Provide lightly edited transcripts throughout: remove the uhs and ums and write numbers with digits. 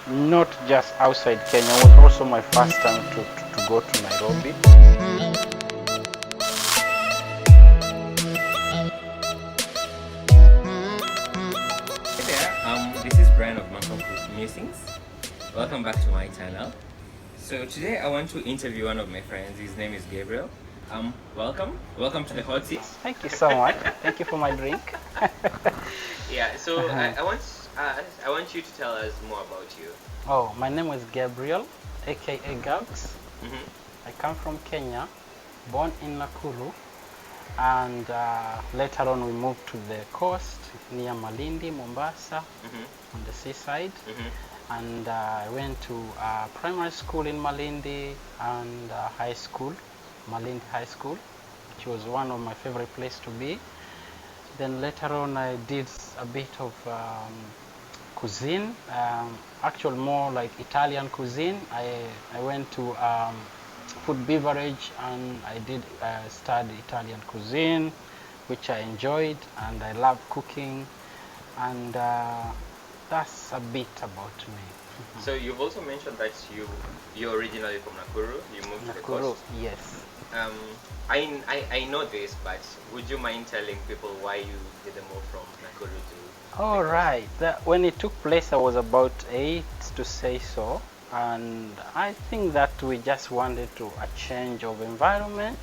Not just outside Kenya, it was also my first time to go to Nairobi. Hey there, this is Brian of Bangkok with Musings. Welcome back to my channel. So today I want to interview one of my friends. His name is Gabriel. Welcome to the hot seat. Thank you so much. Thank you for my drink. Yeah, so I want you to tell us more about you. Oh, my name is Gabriel, aka Gabs. I come from Kenya, born in Nakuru, and later on we moved to the coast near Malindi, Mombasa, on the seaside. And I went to primary school in Malindi and high school, Malindi High School, which was one of my favorite places to be. Then later on I did a bit of cuisine, actually more like Italian cuisine. I went to food beverage and I did study Italian cuisine, which I enjoyed, and I love cooking, and that's a bit about me. So you've also mentioned that you're originally from Nakuru. You moved to the coast. Yes. I know this, but would you mind telling people why you did the move from Nakuru to? All right. When it took place, I was about 8 to say so, and I think that we just wanted a change of environment,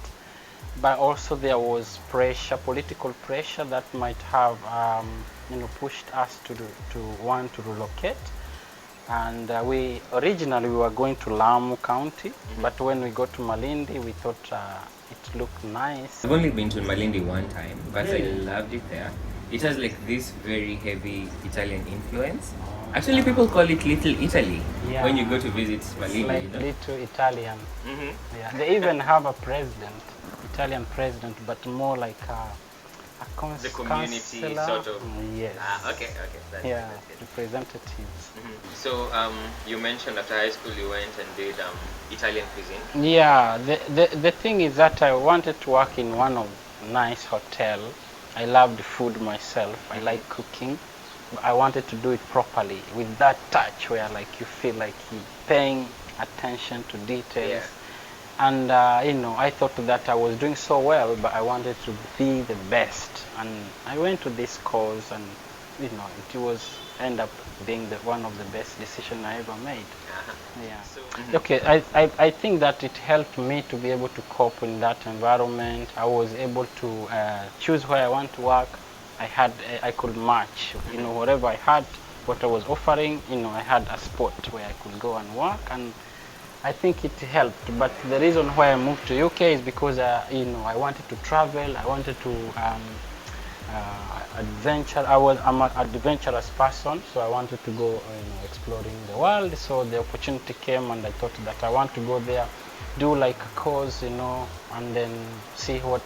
but also there was pressure, political pressure that might have pushed us to want to relocate. And we originally were going to Lamu County, but when we got to Malindi, we thought it looked nice. I've only been to Malindi one time, but I loved it there. It has like this very heavy Italian influence. Actually, people call it Little Italy when you go to visit Malindi. It's like Little Italian. Yeah, they even have a president, Italian president, but more like the community counselor. Sort of. Yes. Okay. That's representatives. So you mentioned after high school you went and did Italian cuisine. Yeah. The thing is that I wanted to work in one of nice hotel. I love the food myself. I like cooking. I wanted to do it properly with that touch where like you feel like you're paying attention to details. Yeah. And I thought that I was doing so well, but I wanted to be the best. And I went to this course, and it was end up being one of the best decisions I ever made. Yeah. So, okay, I think that it helped me to be able to cope in that environment. I was able to choose where I want to work. I could match, whatever I had, what I was offering. I had a spot where I could go and work, and I think it helped. But the reason why I moved to UK is because I wanted to travel. I wanted to adventure. I'm an adventurous person, so I wanted to go exploring the world. So the opportunity came, and I thought that I want to go there, do like a course, and then see what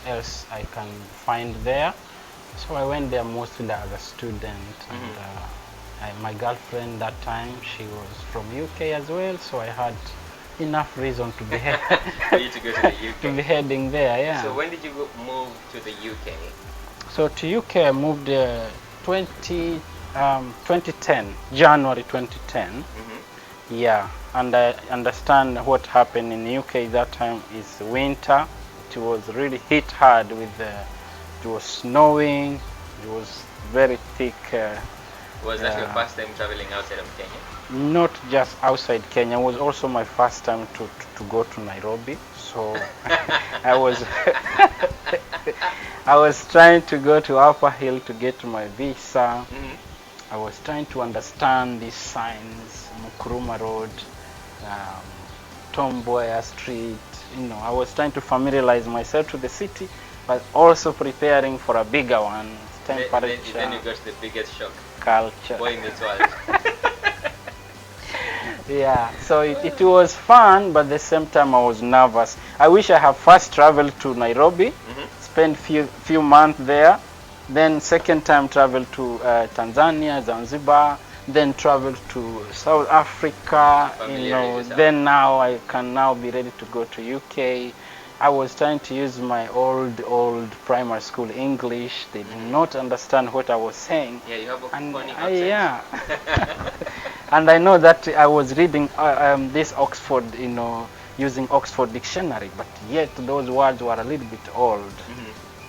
else I can find there. So I went there mostly as a student, and my girlfriend that time, she was from UK as well, so I had enough reason to be for you to go to the UK. To be heading there. Yeah. So when did you move to the UK? So to UK I moved 2010, January 2010. Yeah, and I understand what happened in the UK that time is winter. It was really hit hard with it was snowing. It was very thick. Was that your first time traveling outside of Kenya? Not just outside Kenya. It was also my first time to go to Nairobi. So I was trying to go to Upper Hill to get my visa. I was trying to understand these signs, Mukuruma Road, Tom Mboya Street. I was trying to familiarize myself to the city, but also preparing for a bigger one. Temperature. Then you got the biggest shock. Culture. Boy in this world. Yeah, so it was fun, but at the same time I was nervous. I wish I had first traveled to Nairobi, spent few months there, then second time traveled to Tanzania, Zanzibar, then traveled to South Africa. Then now I can now be ready to go to UK. I was trying to use my old primary school English. They did not understand what I was saying. Yeah, you have a funny accent. Yeah. And I know that I was reading this Oxford, using Oxford dictionary, but yet those words were a little bit old.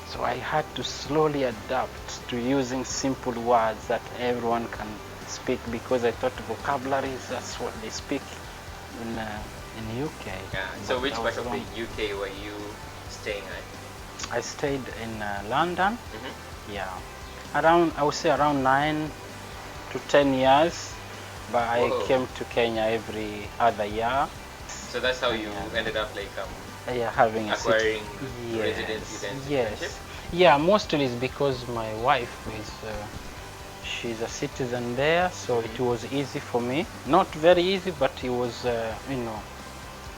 So I had to slowly adapt to using simple words that everyone can speak, because I thought vocabularies, that's what they speak in UK. Yeah. So But which I part was of wrong. the UK were you staying at? I stayed in London. Yeah, I would say around 9 to 10 years, but I Whoa. came to Kenya every other year. So that's how you ended up like Yeah, having a acquiring Yes, residency and yes. citizenship? Yeah, mostly it's because my wife is she's a citizen there, so it was easy for me. Not very easy, but it was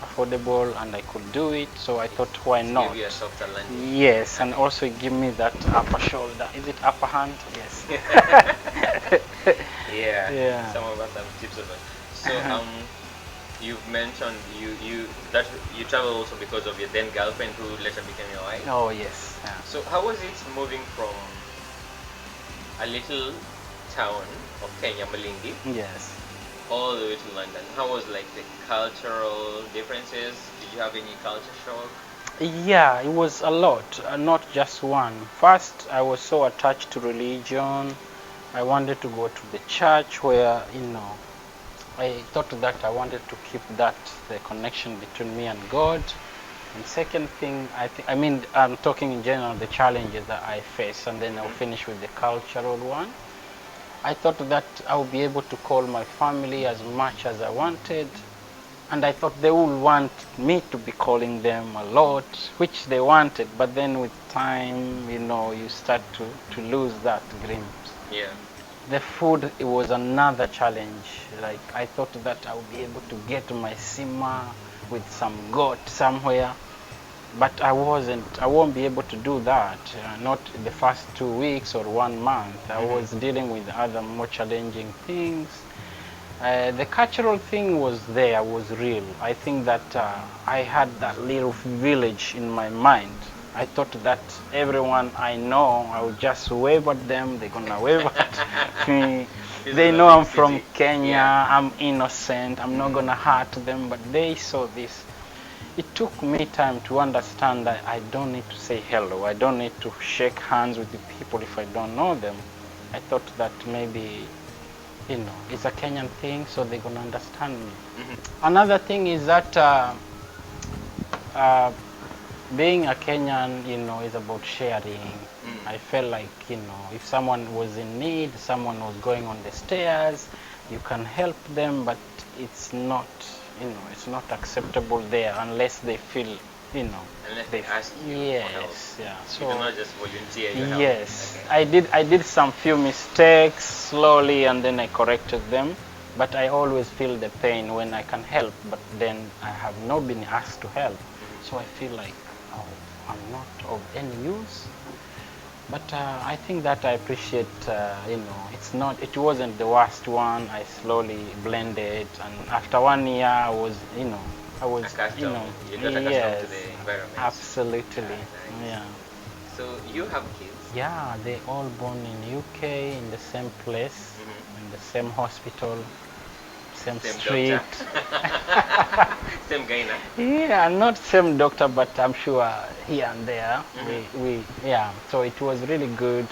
affordable, and I could do it. So I thought, why not? Give you a softer landing. Yes, and also give me that upper shoulder. Is it upper hand? Yes. Yeah. Yeah. Some of us have tips of it. So you've mentioned you travel also because of your then girlfriend who later became your wife. Oh yes. Yeah. So how was it moving from a little town of Kenya, Malindi, Yes. all the way to London? How was like the cultural differences? Did you have any culture shock? Yeah, it was a lot, not just one. First, I was so attached to religion. I wanted to go to the church where, I thought that I wanted to keep that, the connection between me and God. And second thing, I'm talking in general, the challenges that I face, and then I'll finish with the cultural one. I thought that I would be able to call my family as much as I wanted, and I thought they would want me to be calling them a lot, which they wanted, but then with time, you start to lose that glimpse. Yeah. The food, it was another challenge. Like, I thought that I would be able to get my sima with some goat somewhere, but I won't be able to do that, not the first 2 weeks or 1 month. I was dealing with other more challenging things. The cultural thing was there, was real. I think that I had that little village in my mind. I thought that everyone I know, I would just wave at them, they're gonna wave at me. They know I'm from Kenya, Yeah. I'm innocent, I'm not gonna hurt them, but they saw this. It took me time to understand that I don't need to say hello, I don't need to shake hands with the people if I don't know them. I thought that maybe, it's a Kenyan thing, so they're gonna understand me. Another thing is that being a Kenyan, is about sharing. I felt like, if someone was in need, someone was going on the stairs, you can help them, but it's not, it's not acceptable there unless they feel, Unless they ask you for help. Yes, yeah. You cannot just volunteer your help. Yes, Okay. I did some few mistakes slowly, and then I corrected them. But I always feel the pain when I can help, but then I have not been asked to help. So I feel like, oh, I'm not of any use. But I think that I appreciate, it wasn't the worst one. I slowly blended, and after 1 year, I was, Accustomed. You got accustomed yes, to the environment. absolutely, Nice. yeah. So you have kids? Yeah, they all born in UK, in the same place, in the same hospital, same street. Doctor. Same gyna. Yeah, not same doctor, but I'm sure here and there. So it was really good.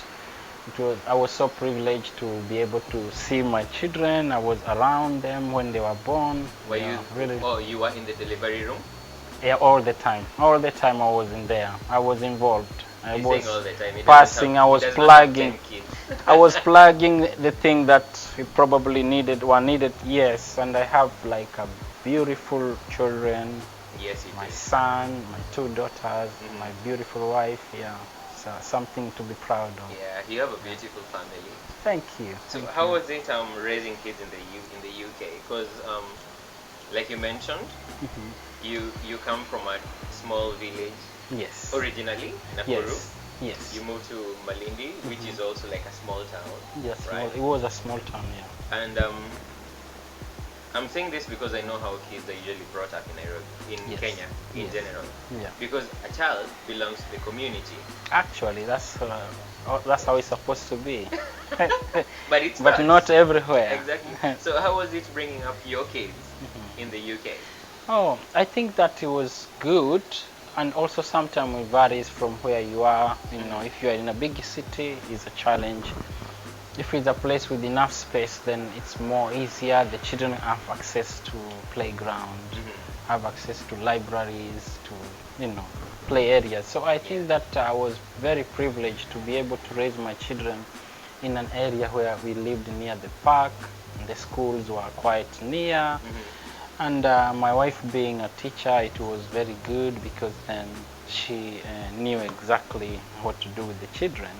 I was so privileged to be able to see my children. I was around them when they were born. Were you really? Oh, you were in the delivery room? Yeah, all the time. All the time I was in there. I was involved. I You're was saying all the time. He passing. I was does not have plugging. 10 kids. I was plugging the thing that we probably needed. Yes, and I have like a beautiful children. Yes, you My do. son, my 2 daughters, my beautiful wife. Yeah, so something to be proud of. Yeah, you have a beautiful family. Thank you. So Thank how you. was it raising kids in the UK? Because like you mentioned, you come from a small village Yes. originally, Nakuru. Yes. Yes. You moved to Malindi, which is also like a small town. Yes. right? It was a small town. Yeah. And I'm saying this because I know how kids are usually brought up in Nairobi, in Yes. Kenya, in Yes. general. Yeah. Because a child belongs to the community. Actually, that's how it's supposed to be. But it's But not everywhere. Exactly. So how was it bringing up your kids in the UK? Oh, I think that it was good, and also sometimes it varies from where you are. You know, if you are in a big city, it's a challenge. If it's a place with enough space, then it's more easier. The children have access to playground, have access to libraries, to play areas. So I think that I was very privileged to be able to raise my children in an area where we lived near the park, and the schools were quite near. And my wife being a teacher, it was very good because then she knew exactly what to do with the children.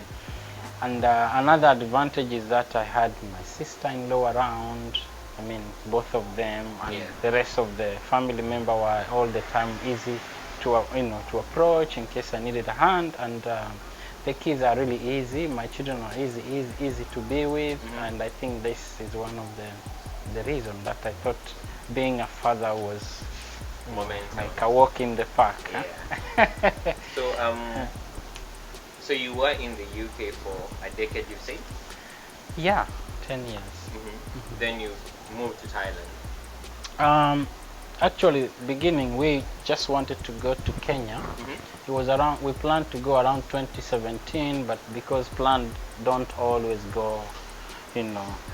And another advantage is that I had my sister-in-law around. I mean, both of them, and the rest of the family member were all the time easy to to approach in case I needed a hand. And the kids are really easy. My children are easy to be with, and I think this is one of the reason that I thought being a father was like a walk in the park. Yeah. So you were in the UK for a decade, you say? Yeah, 10 years. Then you moved to Thailand. Actually, beginning we just wanted to go to Kenya. It was around, we planned to go around 2017, but because plans don't always go,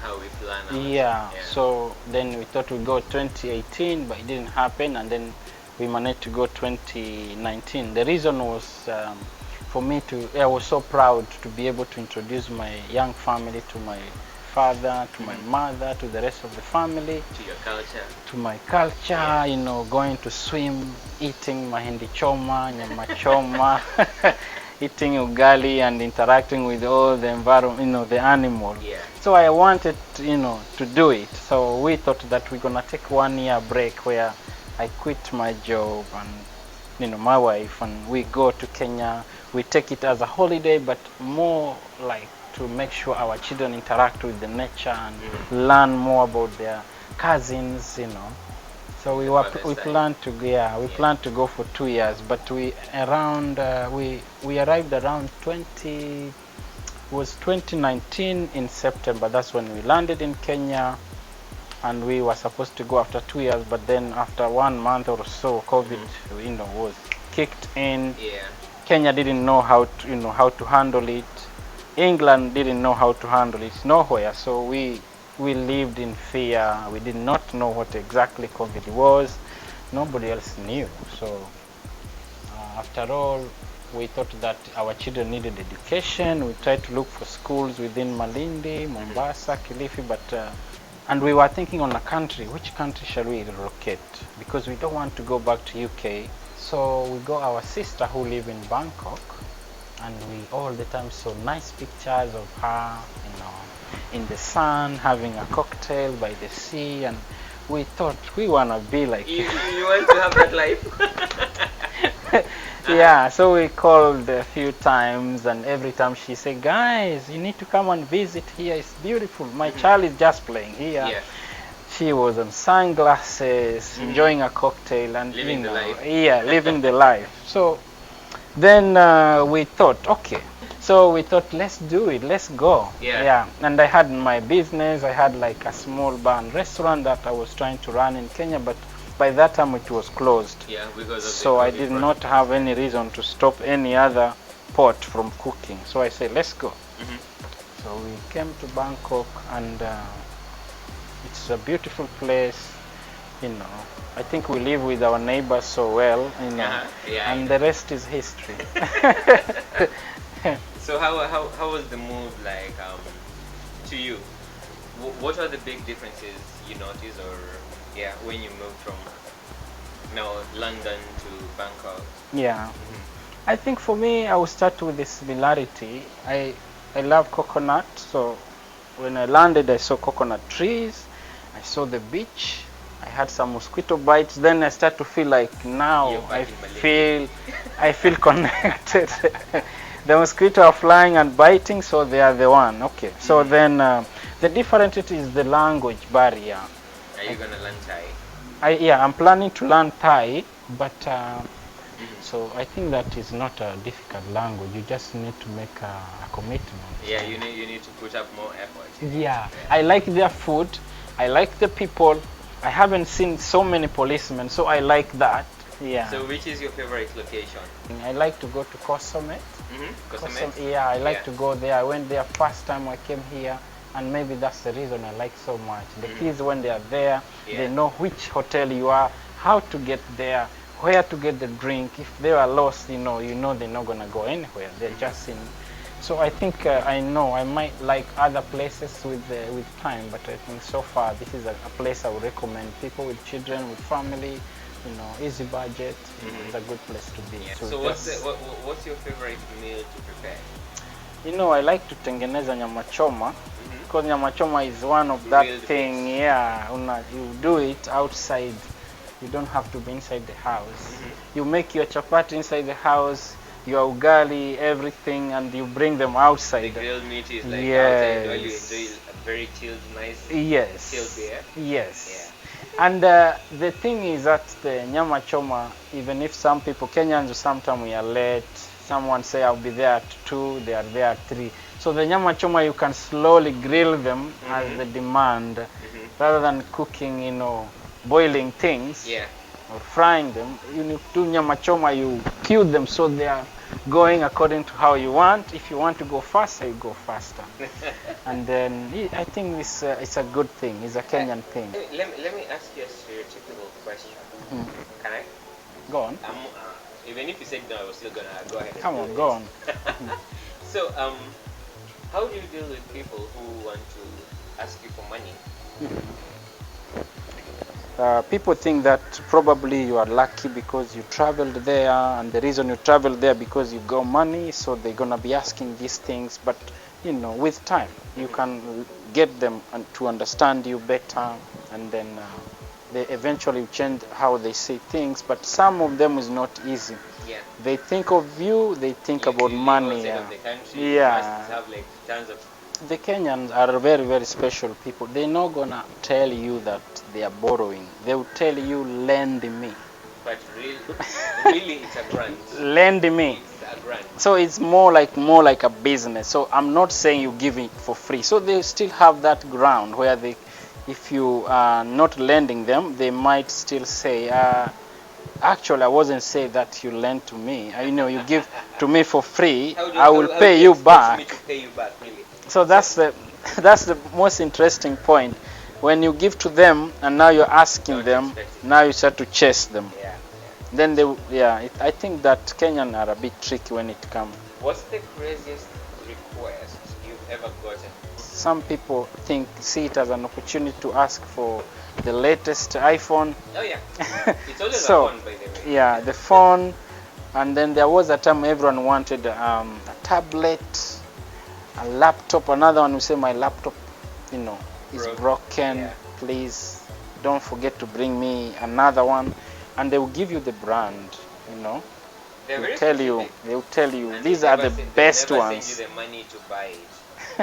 how we plan yeah, so then we thought we'd go 2018, but it didn't happen, and then we managed to go 2019. The reason was for me I was so proud to be able to introduce my young family to my father, to my mother, to the rest of the family, to your culture, to my culture, going to swim, eating mahindi choma, nyama choma, eating ugali, and interacting with all the environment, the animal. So I wanted, to do it. So we thought that we're gonna take 1 year break where I quit my job and, my wife, and we go to Kenya. We take it as a holiday, but more like to make sure our children interact with the nature and learn more about their cousins, So we planned to go for 2 years, but we arrived around 2019 in September. That's when we landed in Kenya, and we were supposed to go after 2 years, but then after 1 month or so, COVID, was kicked in. Kenya didn't know how to handle it. England didn't know how to handle it. Nowhere. So we lived in fear. We did not know what exactly COVID was. Nobody else knew. So after all, we thought that our children needed education. We tried to look for schools within Malindi, Mombasa, Kilifi, but and we were thinking on a country. Which country shall we relocate? Because we don't want to go back to UK. So we got our sister who live in Bangkok, and we all the time saw nice pictures of her, in the sun, having a cocktail by the sea, and we thought we want to be like you want to have that life. Yeah, so we called a few times, and every time she said, guys, you need to come and visit here, it's beautiful. My child is just playing here. She was on sunglasses, enjoying a cocktail, and living the life. Living the life. So then we thought, okay, so we thought, let's do it, let's go. And I had my business. I had like a small bar and restaurant that I was trying to run in Kenya, but by that time it was closed. Because of so I did not have any reason to stop any other pot from cooking. So I said, let's go. So we came to Bangkok, and it's a beautiful place. I think we live with our neighbors so well, and the rest is history. So how was the move like to you? What are the big differences you notice, or when you moved from London to Bangkok? I think for me, I will start with the similarity. I love coconut, so when I landed, I saw coconut trees, I saw the beach, I had some mosquito bites. Then I start to feel like now I feel connected. The mosquito are flying and biting, so they are the one. Okay, so then the difference is the language barrier. Are you gonna learn Thai? Yeah, I'm planning to learn Thai, but so I think that is not a difficult language. You just need to make a commitment. Yeah, you need to put up more effort. Yeah, I like their food. I like the people. I haven't seen so many policemen, so I like that. Yeah. So which is your favorite location? I like to go to Kosomet. Kosomet? Yeah, I like to go there. I went there first time I came here, and maybe that's the reason I like so much. The kids, when they are there, they know which hotel you are, how to get there, where to get the drink. If they are lost, you know they're not gonna go anywhere. They're just in. So I think I know I might like other places with time, but I think so far this is a place I would recommend people with children, with family. Easy budget. It's a good place to be. Yeah. So what's your favorite meal to prepare? I like to tengeneza nyama choma, because nyama choma is one of that thing. Yeah, you do it outside. You don't have to be inside the house. You make your chapati inside the house, your ugali, everything, and you bring them outside. The grilled meat is like outside while you enjoy a very chilled, nice chilled beer. Yes. Yeah. And the thing is that the nyama choma, even if some people, Kenyans, sometimes we are late. Someone say I'll be there at 2, they are there at 3. So the nyama choma, you can slowly grill them as the demand, rather than cooking, boiling things or frying them. You do nyama choma, you cue them so they are going according to how you want. If you want to go faster, you go faster. And then I think it's a good thing. It's a Kenyan thing. Let me ask you a stereotypical question. Can I? Go on. Even if you said no, I was still gonna go ahead. Come on, go on. So, how do you deal with people who want to ask you for money? People think that probably you are lucky because you traveled there, and the reason you traveled there because you got money, so they're gonna be asking these things. But with time, you can get them to understand you better, and then they eventually change how they say things. But some of them is not easy. Yeah. They think of you. They think about money. Yeah. Of the country, you must have like tons of. The Kenyans are very, very special people. They're not gonna tell you that they are borrowing. They will tell you, lend me. But really it's a grant. Lend me. It's a grant. So it's more like a business. So I'm not saying you give it for free. So they still have that ground where if you are not lending them, they might still say, actually, I wasn't saying that you lend to me. You give to me for free. I will pay you back. Me to pay you back, really? So that's the most interesting point. When you give to them and now you're asking them, now you start to chase them. Yeah. Then I think that Kenyans are a bit tricky when it comes. What's the craziest request you've ever gotten? Some people see it as an opportunity to ask for the latest iPhone. Oh yeah, it's always a phone, by the way. Yeah, the phone, and then there was a time everyone wanted a tablet, a laptop. Another one will say, my laptop, is broken. Yeah. Please don't forget to bring me another one, and they will give you the brand. They will tell you and these are the best ones. Send you the money to buy it.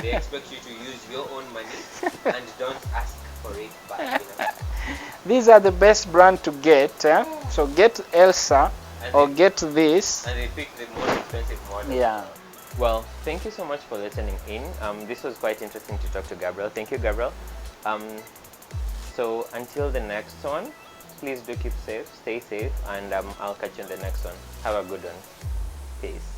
They expect you to use your own money and don't ask for it back. These are the best brand to get. So get Elsa or get this. And they pick the most expensive model. Yeah. Well, thank you so much for listening in. This was quite interesting to talk to Gabriel. Thank you, Gabriel. So until the next one, please do keep safe, stay safe, and I'll catch you in the next one. Have a good one. Peace.